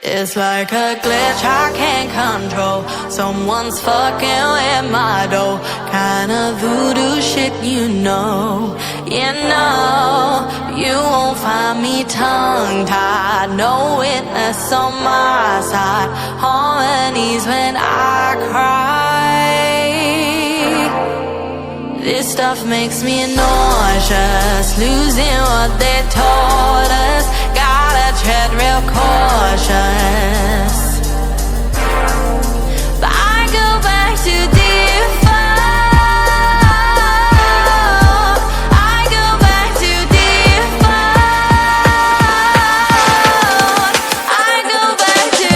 It's like a glitch I can't control. Someone's fucking with my dough. Kinda voodoo shit, you know. You won't find me tongue-tied. No witness on my side. Harmonies when I cry. This stuff makes me nauseous. Losing what they taught us. Gotta tread real cautious. But I go back to default. I go back to default. I go back to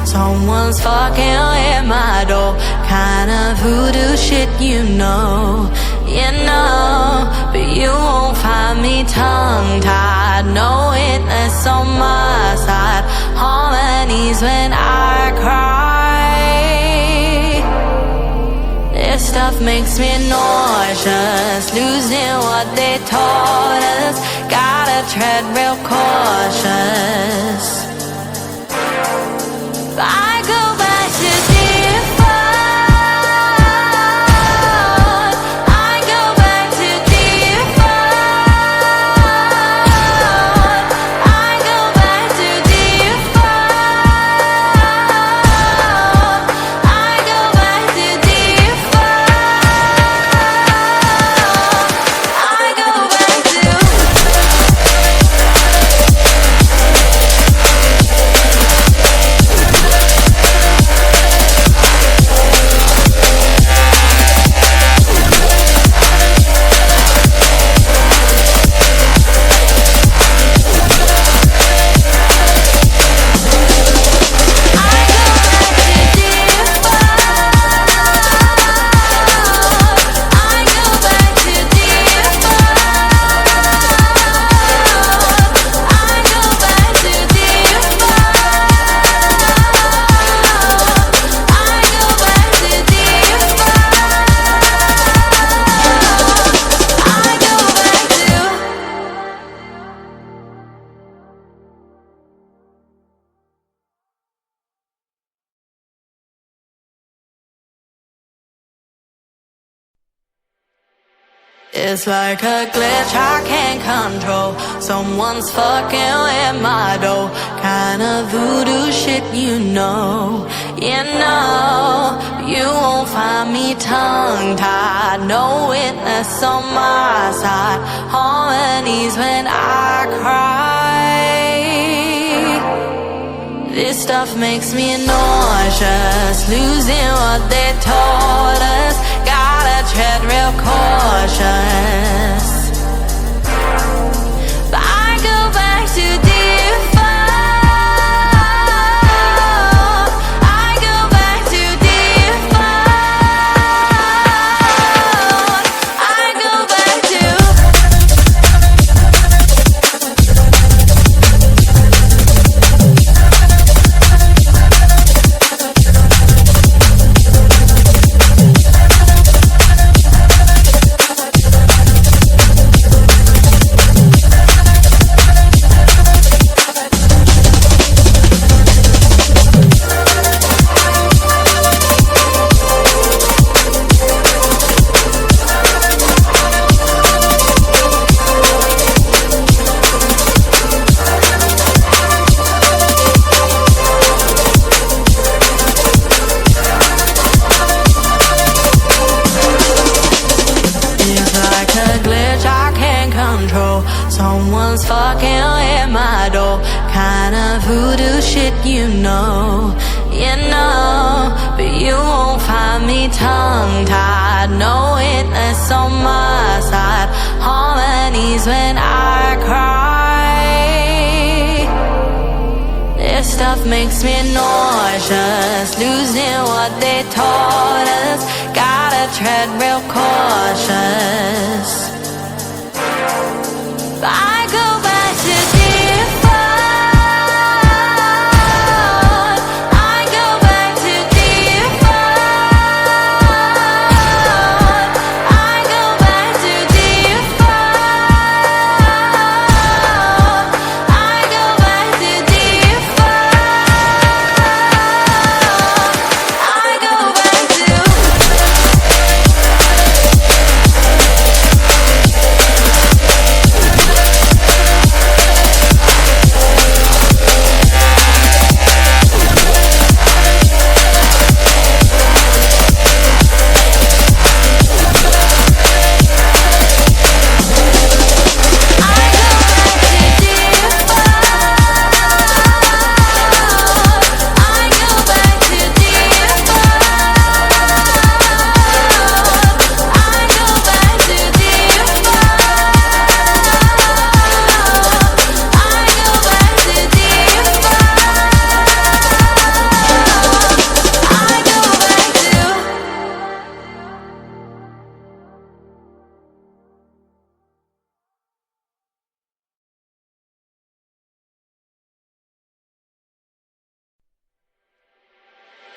someone's fucking with my door. Kinda voodoo shit, you know. But you won't find me tongue-tied. No witness on my side. Harmonies when I cry. This stuff makes me nauseous. Losing what they taught us. Gotta tread real cautious. I go back to default. I go back to default. I go back to default. I go back to default. I go back to It's like a glitch I can't control. Someone's fucking with my dough. Kinda voodoo shit, you know. You won't find me tongue-tied. No witness on my side. Harmonies when I cry. This stuff makes me nauseous. Losing what they taught us. Gotta tread real cautious. But I go back to default. I go back to default. I go back to kind of voodoo shit, you know. But you won't find me tongue-tied, no witness on my side, harmonies when I cry. This stuff makes me nauseous, losing what they taught us. Gotta tread real cautious. I go back to default. I go back to default. I go back to default. I go back to default. I go back to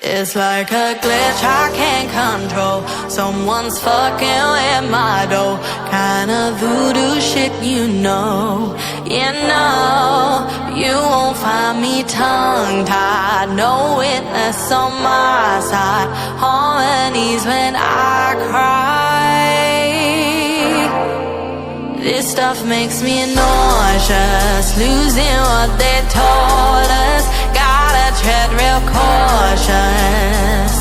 It's like a glitch I can't control. Someone's fucking with my dough. Kinda voodoo shit, you know. You won't find me tongue-tied, no witness on my side, harmonies when I cry. This stuff makes me nauseous, losing what they taught us. Gotta tread real cautious.